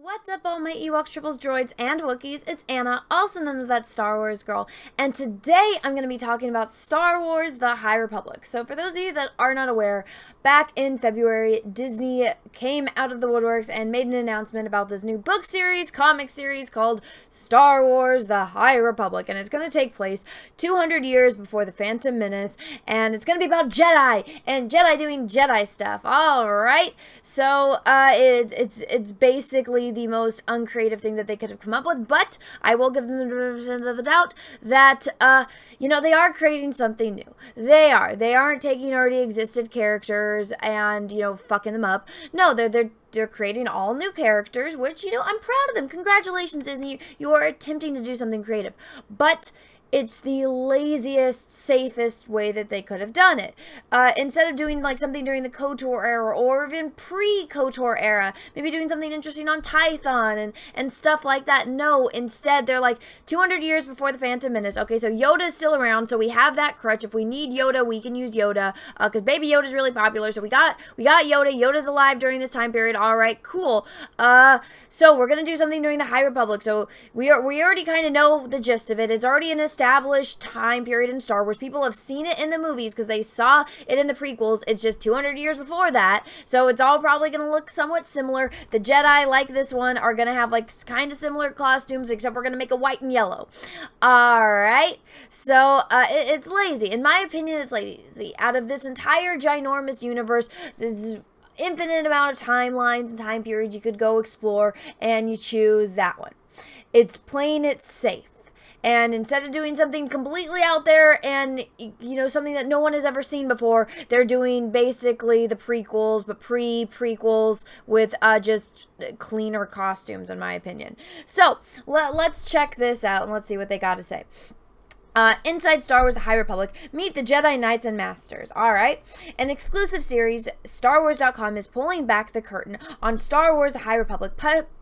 What's up, all my Ewoks, Triples, Droids, and Wookiees? It's Anna, also known as that Star Wars girl, and today I'm going to be talking about Star Wars: The High Republic. So for those of you that are not aware, back in February, Disney came out of the woodworks and made an announcement about this new book series, comic series called Star Wars: The High Republic, and it's going to take place 200 years before The Phantom Menace, and it's going to be about Jedi, and Jedi doing Jedi stuff. Alright, so it's basically the most uncreative thing that they could have come up with, but I will give them the benefit of the doubt that, they are creating something new. They aren't taking already existed characters and, fucking them up. No, they're creating all new characters, which, I'm proud of them. Congratulations, Disney. You are attempting to do something creative. But it's the laziest, safest way that they could have done it. Instead of doing like something during the KOTOR era or even pre-KOTOR era, maybe doing something interesting on Tython and stuff like that. No, instead they're like 200 years before the Phantom Menace. Okay, so Yoda's still around, so we have that crutch. If we need Yoda, we can use Yoda, because Baby Yoda's really popular. So we got Yoda. Yoda's alive during this time period. All right, cool. So we're gonna do something during the High Republic. So we already kind of know the gist of it. It's already an established time period in Star Wars. People have seen it in the movies because they saw it in the prequels. It's just 200 years before that, so it's all probably going to look somewhat similar. The Jedi, like this one, are going to have like kind of similar costumes, except we're going to make it white and yellow. Alright, so it's lazy. In my opinion, it's lazy. Out of this entire ginormous universe, there's infinite amount of timelines and time periods you could go explore, and you choose that one. It's plain, it's safe. And instead of doing something completely out there and, something that no one has ever seen before, they're doing basically the prequels, but pre-prequels with just cleaner costumes, in my opinion. So, let's check this out and let's see what they got to say. Inside Star Wars: The High Republic, meet the Jedi Knights and Masters. Alright. An exclusive series, StarWars.com is pulling back the curtain on Star Wars: The High Republic,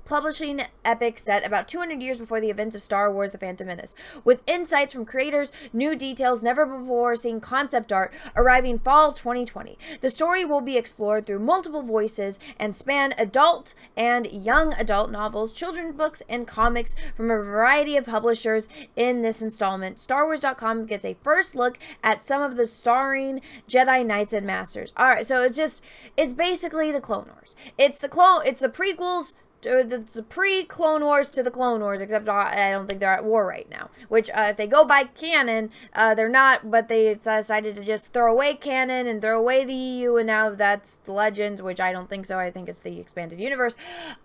publishing epic set about 200 years before the events of Star Wars: The Phantom Menace. With insights from creators, new details, never before seen concept art, arriving fall 2020. The story will be explored through multiple voices and span adult and young adult novels, children's books, and comics from a variety of publishers in this installment. StarWars.com gets a first look at some of the starring Jedi Knights and Masters. Alright, so it's basically the Clone Wars. It's the prequels. It's the pre-Clone Wars to the Clone Wars, except I don't think they're at war right now. Which, if they go by canon, they're not, but they decided to just throw away canon and throw away the EU, and now that's the Legends, which I don't think so. I think it's the expanded universe.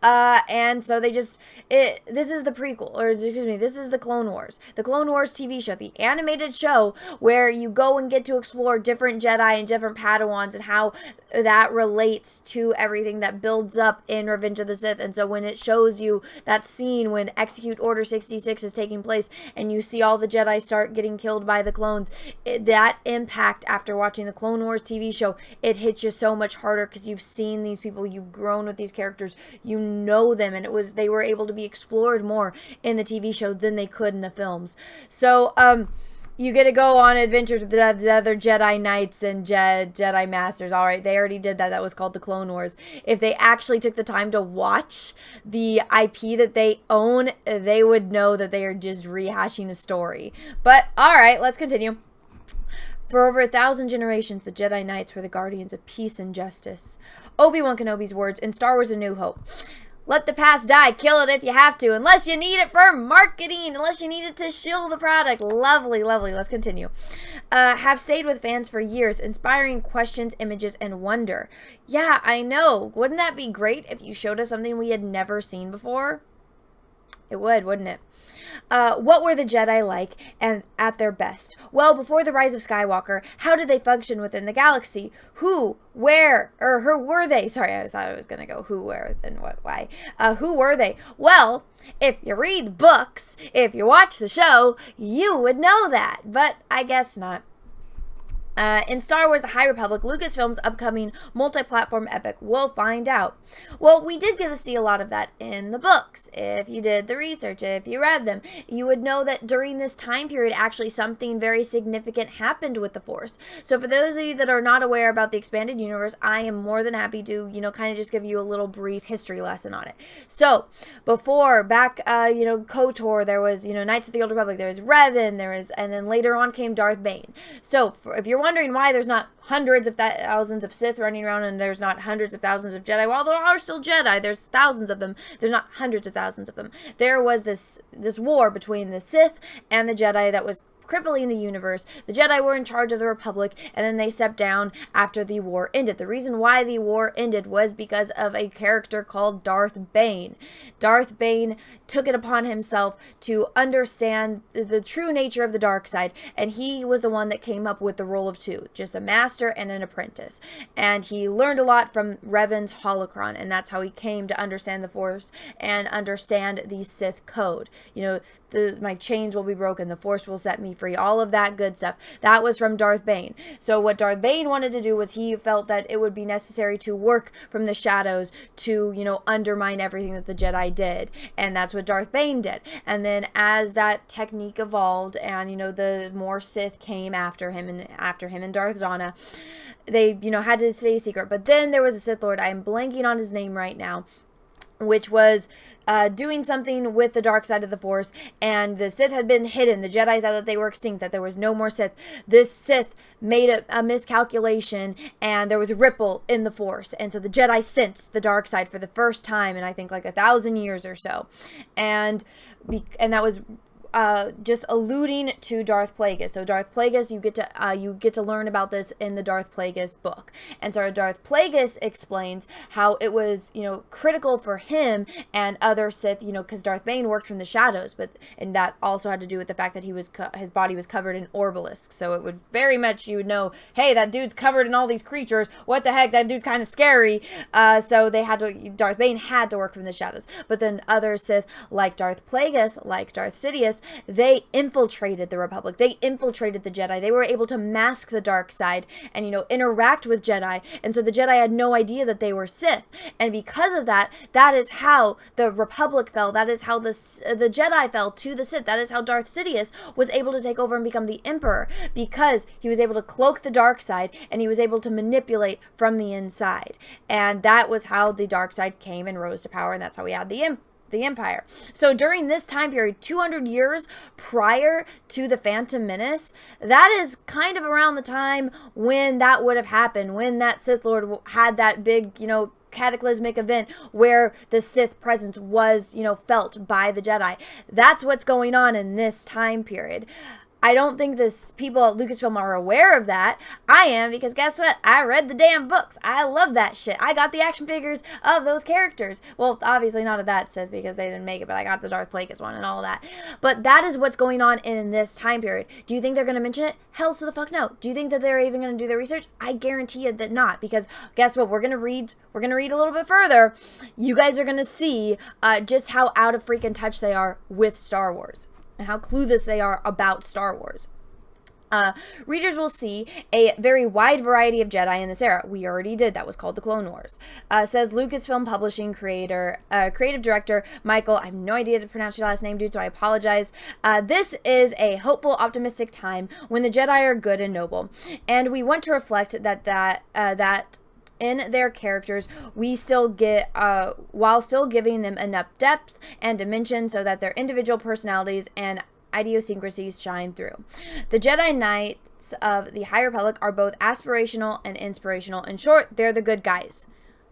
And so this is the prequel, or excuse me, this is the Clone Wars. The Clone Wars TV show, the animated show where you go and get to explore different Jedi and different Padawans and how that relates to everything that builds up in Revenge of the Sith. And so when it shows you that scene when Execute Order 66 is taking place and you see all the Jedi start getting killed by the clones, that impact after watching the Clone Wars TV show, it hits you so much harder because you've seen these people, you've grown with these characters, you know them, and they were able to be explored more in the TV show than they could in the films. So, you get to go on adventures with the other Jedi Knights and Jedi Masters. Alright, they already did that. That was called the Clone Wars. If they actually took the time to watch the IP that they own, they would know that they are just rehashing a story. But, alright, let's continue. For over 1,000 generations, the Jedi Knights were the guardians of peace and justice. Obi-Wan Kenobi's words in Star Wars: A New Hope. Let the past die. Kill it if you have to. Unless you need it for marketing. Unless you need it to shill the product. Lovely, lovely. Let's continue. Have stayed with fans for years, inspiring questions, images, and wonder. Yeah, I know. Wouldn't that be great if you showed us something we had never seen before? It would, wouldn't it? What were the Jedi like and at their best? Well, before the rise of Skywalker, how did they function within the galaxy? Who, where, or who were they? Sorry, I thought I was going to go who, where, then what, why. Who were they? Well, if you read books, if you watch the show, you would know that, but I guess not. In Star Wars The High Republic, Lucasfilm's upcoming multi-platform epic, we'll find out. Well, we did get to see a lot of that in the books. If you did the research, if you read them, you would know that during this time period, actually something very significant happened with the Force. So for those of you that are not aware about the expanded universe, I am more than happy to, kind of just give you a little brief history lesson on it. So, before, back, KOTOR, there was, Knights of the Old Republic, there was Revan, and then later on came Darth Bane. So, if you're wondering why there's not hundreds of thousands of Sith running around and there's not hundreds of thousands of Jedi, while there are still Jedi, there's thousands of them, there's not hundreds of thousands of them. There was this war between the Sith and the Jedi that was crippling the universe. The Jedi were in charge of the Republic, and then they stepped down after the war ended. The reason why the war ended was because of a character called Darth Bane. Darth Bane took it upon himself to understand the true nature of the dark side, and he was the one that came up with the role of two, just a master and an apprentice. And he learned a lot from Revan's holocron, and that's how he came to understand the Force and understand the Sith Code. My chains will be broken, the Force will set me free, all of that good stuff. That was from Darth Bane. So what Darth Bane wanted to do was he felt that it would be necessary to work from the shadows to, undermine everything that the Jedi did. And that's what Darth Bane did. And then as that technique evolved and, the more Sith came after him and Darth Zana, they, had to stay secret. But then there was a Sith Lord, I am blanking on his name right now, which was doing something with the dark side of the Force, and the Sith had been hidden. The Jedi thought that they were extinct, that there was no more Sith. This Sith made a miscalculation, and there was a ripple in the Force, and so the Jedi sensed the dark side for the first time in, I think, like 1,000 years or so, and that was just alluding to Darth Plagueis. So Darth Plagueis, you get to learn about this in the Darth Plagueis book. And so Darth Plagueis explains how it was, critical for him and other Sith, because Darth Bane worked from the shadows, and that also had to do with the fact that his body was covered in obelisks. So it would very much, you would know, hey, that dude's covered in all these creatures. What the heck? That dude's kind of scary. So Darth Bane had to work from the shadows. But then other Sith, like Darth Plagueis, like Darth Sidious, they infiltrated the Republic. They infiltrated the Jedi. They were able to mask the dark side and, interact with Jedi. And so the Jedi had no idea that they were Sith. And because of that, that is how the Republic fell. That is how the Jedi fell to the Sith. That is how Darth Sidious was able to take over and become the Emperor, because he was able to cloak the dark side and he was able to manipulate from the inside. And that was how the dark side came and rose to power, and that's how we had the Empire. So during this time period, 200 years prior to the Phantom Menace, that is kind of around the time when that would have happened, when that Sith Lord had that big, cataclysmic event where the Sith presence was, felt by the Jedi. That's what's going on in this time period. I don't think people at Lucasfilm are aware of that. I am, because guess what? I read the damn books. I love that shit. I got the action figures of those characters. Well, obviously not of that Sith because they didn't make it, but I got the Darth Plagueis one and all that. But that is what's going on in this time period. Do you think they're going to mention it? Hell to the fuck no. Do you think that they're even going to do their research? I guarantee you that not, because guess what? We're going to read a little bit further. You guys are going to see just how out of freaking touch they are with Star Wars, and how clueless they are about Star Wars. Readers will see a very wide variety of Jedi in this era. We already did. That was called the Clone Wars. Says Lucasfilm Publishing creative director Michael. I have no idea to pronounce your last name, dude, so I apologize. This is a hopeful, optimistic time when the Jedi are good and noble, and we want to reflect that in their characters, we still get, while still giving them enough depth and dimension so that their individual personalities and idiosyncrasies shine through. The Jedi Knights of the High Republic are both aspirational and inspirational. In short, they're the good guys.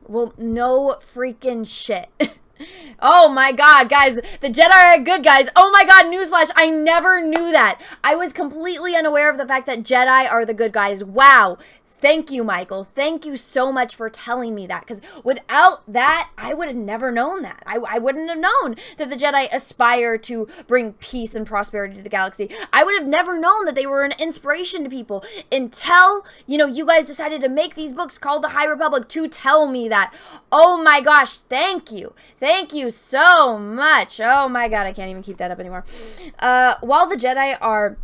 Well, no freaking shit. Oh my god, guys, the Jedi are good guys. Oh my god, newsflash, I never knew that. I was completely unaware of the fact that Jedi are the good guys. Wow. Thank you, Michael. Thank you so much for telling me that, because without that, I would have never known that. I wouldn't have known that the Jedi aspire to bring peace and prosperity to the galaxy. I would have never known that they were an inspiration to people until, you guys decided to make these books called The High Republic to tell me that. Oh my gosh, thank you. Thank you so much. Oh my god, I can't even keep that up anymore. While the Jedi are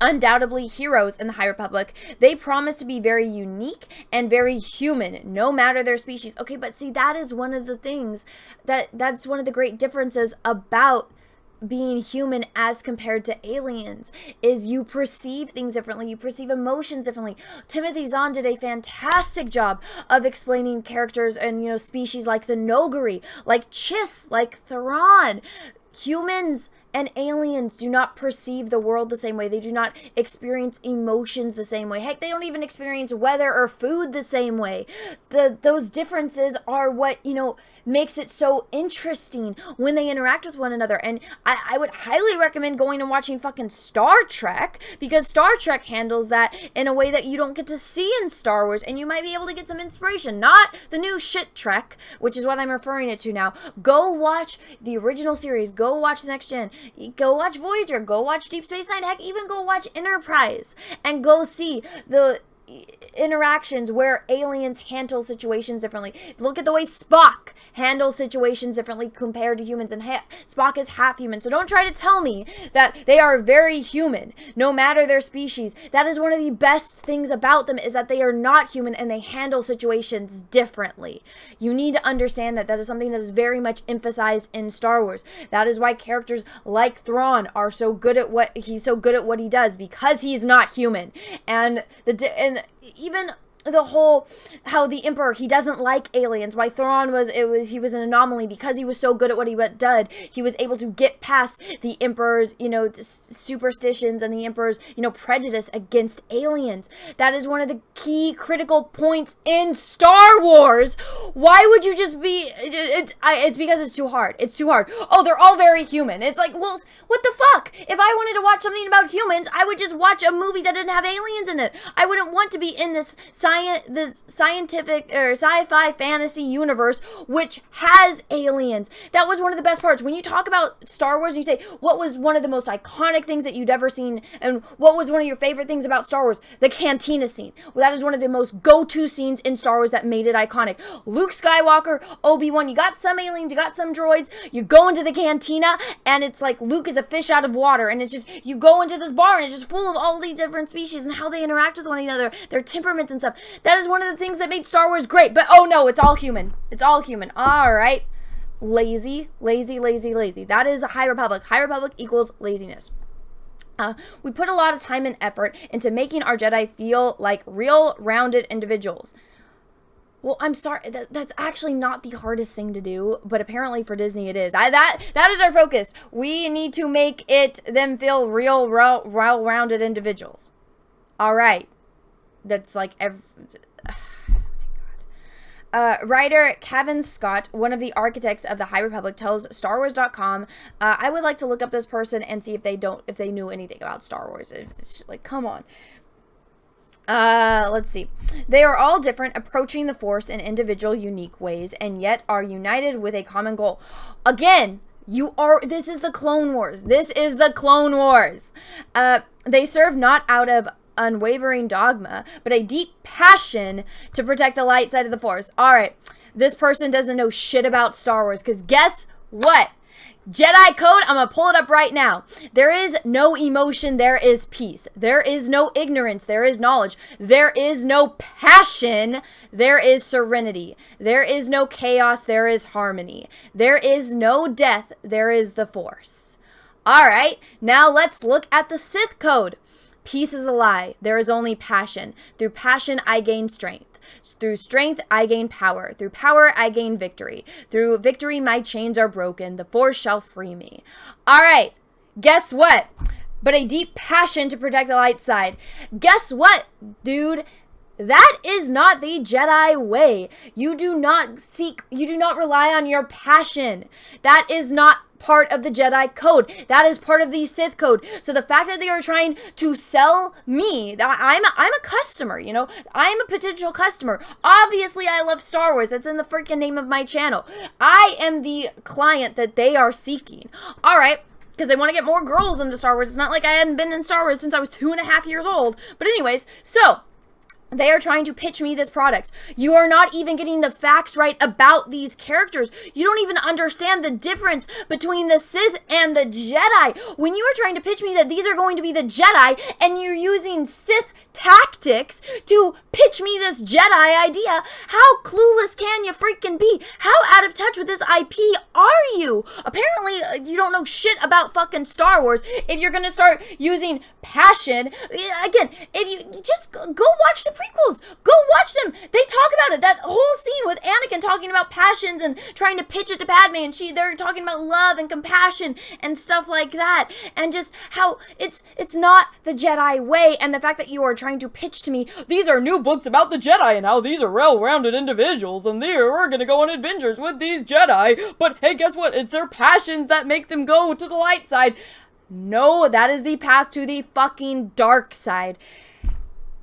undoubtedly heroes in the High Republic. They promise to be very unique and very human, no matter their species. Okay, but see, that is one of the things that's one of the great differences about being human as compared to aliens, is you perceive things differently, you perceive emotions differently. Timothy Zahn did a fantastic job of explaining characters and, you know, species like the Nogari, like Chiss, like Thrawn. Humans and aliens do not perceive the world the same way. They do not experience emotions the same way. Heck, they don't even experience weather or food the same way. Those differences are what, you know, makes it so interesting when they interact with one another. And I would highly recommend going and watching fucking Star Trek, because Star Trek handles that in a way that you don't get to see in Star Wars, and you might be able to get some inspiration. Not the new shit Trek, which is what I'm referring it to now. Go watch the original series. Go watch the Next Gen. Go watch Voyager. Go watch Deep Space Nine. Heck, even go watch Enterprise and go see the interactions where aliens handle situations differently. Look at the way Spock handles situations differently compared to humans, and Spock is half human. So don't try to tell me that they are very human, no matter their species. That is one of the best things about them, is that they are not human and they handle situations differently. You need to understand that that is something that is very much emphasized in Star Wars. That is why characters like Thrawn are so good at what he does, because he's not human. And even the whole, how the Emperor, he doesn't like aliens, why Thrawn he was an anomaly, because he was so good at what he did. He was able to get past the Emperor's, you know, superstitions and the Emperor's, you know, prejudice against aliens. That is one of the key critical points in Star Wars. Why would you just be, it's because it's too hard. It's too hard. Oh, they're all very human. It's like, well, what the fuck? If I wanted to watch something about humans, I would just watch a movie that didn't have aliens in it. I wouldn't want to be in this scientific or sci-fi fantasy universe which has aliens. That was one of the best parts. When you talk about Star Wars and you say, what was one of the most iconic things that you'd ever seen, and what was one of your favorite things about Star Wars? The cantina scene. Well, that is one of the most go-to scenes in Star Wars that made it iconic. Luke Skywalker, Obi-Wan, you got some aliens, you got some droids, you go into the cantina, and it's like Luke is a fish out of water, and it's just, you go into this bar, and it's just full of all these different species and how they interact with one another, their temperaments and stuff. That is one of the things that made Star Wars great. But oh no, it's all human. It's all human. All right. Lazy. That is High Republic. High Republic equals laziness. We put a lot of time and effort into making our Jedi feel like real, rounded individuals. Well, I'm sorry, that's actually not the hardest thing to do, but apparently for Disney it is. That is our focus. We need to make them feel real, well-rounded individuals. All right. That's like oh my God. Writer Kevin Scott, one of the architects of the High Republic, tells StarWars.com, I would like to look up this person and see if they knew anything about Star Wars. It's like, come on. Let's see. They are all different, approaching the Force in individual, unique ways, and yet are united with a common goal. Again, this is the Clone Wars. This is the Clone Wars. They serve not out of unwavering dogma, but a deep passion to protect the light side of the Force. All right, this person doesn't know shit about Star Wars, because guess what? Jedi Code, I'm gonna pull it up right now. There is no emotion, there is peace. There is no ignorance, there is knowledge. There is no passion, there is serenity. There is no chaos, there is harmony. There is no death, there is the Force. All right, now let's look at the Sith Code. Peace is a lie. There is only passion. Through passion, I gain strength. Through strength, I gain power. Through power, I gain victory. Through victory, my chains are broken. The Force shall free me. All right. Guess what? But a deep passion to protect the light side. Guess what, dude? That is not the Jedi way. You do not rely on your passion. That is not part of the Jedi Code. That is part of the Sith Code. So the fact that they are trying to sell me, I'm a customer, you know? I'm a potential customer. Obviously, I love Star Wars. That's in the freaking name of my channel. I am the client that they are seeking. All right. Because they want to get more girls into Star Wars. It's not like I hadn't been in Star Wars since I was 2.5 years old. But anyways, so They are trying to pitch me this product. You are not even getting the facts right about these characters. You don't even understand the difference between the Sith and the Jedi. When you are trying to pitch me that these are going to be the Jedi and you're using Sith tactics to pitch me this Jedi idea, how clueless can you freaking be? How out of touch with this IP are you? Apparently, you don't know shit about fucking Star Wars if you're gonna start using passion. Again, if you just go watch the prequels. Go watch them. They talk about it. That whole scene with Anakin talking about passions and trying to pitch it to Padme, and they're talking about love and compassion and stuff like that, and just how it's not the Jedi way, and the fact that you are trying to pitch to me, these are new books about the Jedi and how these are well-rounded individuals, and we're gonna go on adventures with these Jedi, but hey, guess what? It's their passions that make them go to the light side. No, that is the path to the fucking dark side.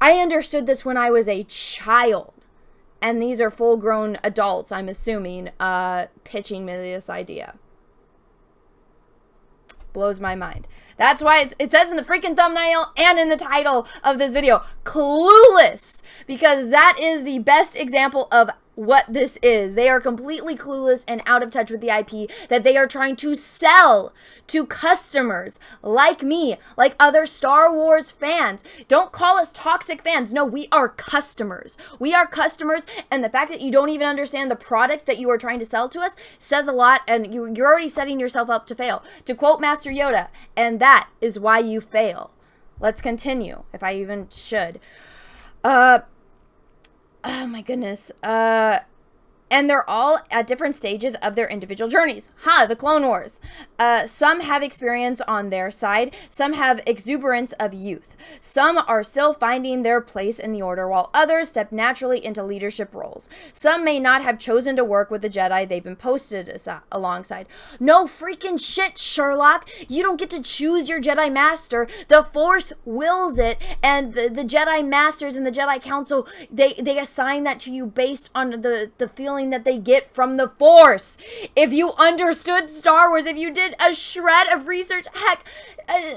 I understood this when I was a child, and these are full-grown adults, I'm assuming, pitching me this idea. Blows my mind. That's why it says in the freaking thumbnail and in the title of this video, Clueless, because that is the best example of what this is. They are completely clueless and out of touch with the IP that they are trying to sell to customers like me, like other Star Wars fans. Don't call us toxic fans. No, we are customers. We are customers, and the fact that you don't even understand the product that you are trying to sell to us says a lot, and you're already setting yourself up to fail. To quote Master Yoda, and that is why you fail. Let's continue, if I even should. Oh my goodness. And they're all at different stages of their individual journeys. The Clone Wars. Some have experience on their side. Some have exuberance of youth. Some are still finding their place in the Order, while others step naturally into leadership roles. Some may not have chosen to work with the Jedi they've been posted alongside. No freaking shit, Sherlock. You don't get to choose your Jedi Master. The Force wills it, and the Jedi Masters and the Jedi Council, they assign that to you based on the feeling that they get from the Force. If you understood Star Wars, if you did a shred of research, heck,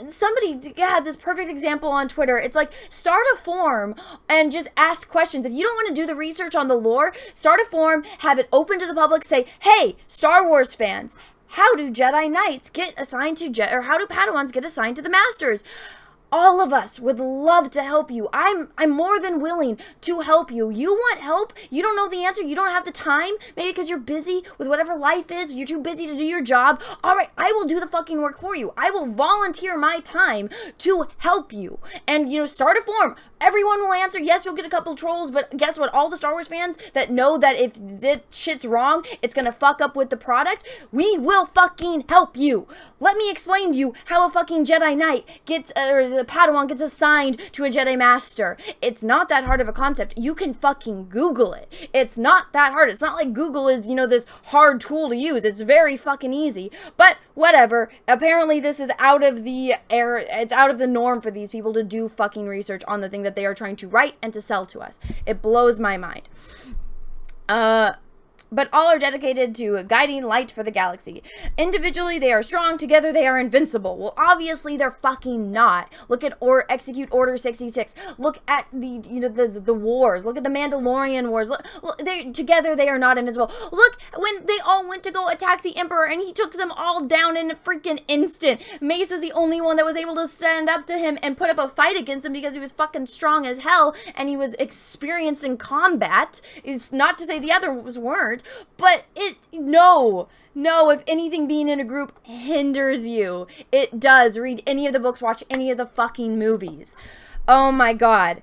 somebody had this perfect example on Twitter. It's like, start a forum and just ask questions. If you don't want to do the research on the lore, start a forum, have it open to the public, say, hey, Star Wars fans, how do Jedi Knights get assigned to or how do Padawans get assigned to the Masters? All of us would love to help you. I'm more than willing to help you. You want help? You don't know the answer? You don't have the time? Maybe because you're busy with whatever life is. You're too busy to do your job. All right, I will do the fucking work for you. I will volunteer my time to help you. And, start a forum. Everyone will answer. Yes, you'll get a couple trolls, but guess what? All the Star Wars fans that know that if this shit's wrong, it's gonna fuck up with the product, we will fucking help you. Let me explain to you how a fucking Jedi Knight gets, or the Padawan gets assigned to a Jedi Master. It's not that hard of a concept. You can fucking Google it. It's not that hard. It's not like Google is, this hard tool to use. It's very fucking easy. But whatever. Apparently this is out of the it's out of the norm for these people to do fucking research on the thing that they are trying to write and to sell to us. It blows my mind. But all are dedicated to a guiding light for the galaxy. Individually, they are strong. Together, they are invincible. Well, obviously, they're fucking not. Look at Execute Order 66. Look at the wars. Look at the Mandalorian wars. Together, they are not invincible. Look, when they all went to go attack the Emperor, and he took them all down in a freaking instant. Mace is the only one that was able to stand up to him and put up a fight against him because he was fucking strong as hell, and he was experienced in combat. It's not to say the others weren't. But no, if anything, being in a group hinders you. It does. Read any of the books, watch any of the fucking movies. Oh my god.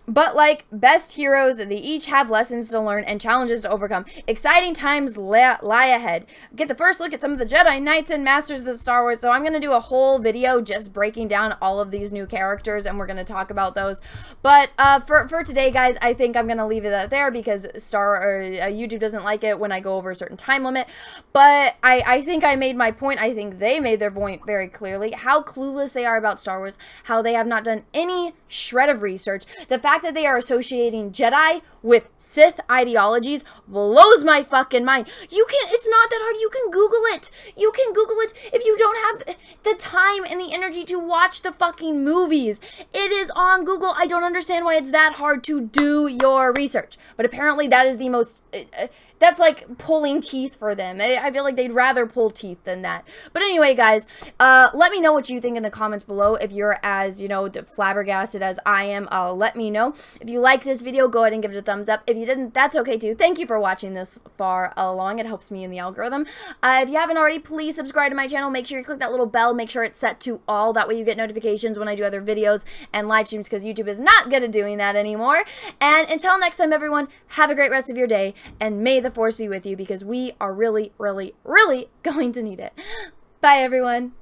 But like best heroes, they each have lessons to learn and challenges to overcome. Exciting times lie ahead. Get the first look at some of the Jedi Knights and Masters of the Star Wars. So I'm going to do a whole video just breaking down all of these new characters, and we're going to talk about those. But for today, guys, I think I'm going to leave it out there because YouTube doesn't like it when I go over a certain time limit. But I think I made my point. I think they made their point very clearly. How clueless they are about Star Wars. How they have not done any shred of research. The fact fact that they are associating Jedi with Sith ideologies blows my fucking mind. It's not that hard. You can Google it. You can Google it if you don't have the time and the energy to watch the fucking movies. It is on Google. I don't understand why it's that hard to do your research. But apparently that is the most, that's like pulling teeth for them. I feel like they'd rather pull teeth than that. But anyway, guys, let me know what you think in the comments below. If you're as, flabbergasted as I am, let me know. If you like this video, go ahead and give it a thumbs up. If you didn't, that's okay too. Thank you for watching this far along. It helps me in the algorithm. If you haven't already, please subscribe to my channel. Make sure you click that little bell. Make sure it's set to all. That way you get notifications when I do other videos and live streams, because YouTube is not good at doing that anymore. And until next time, everyone, have a great rest of your day, and may the Force be with you, because we are really, really, really going to need it. Bye, everyone.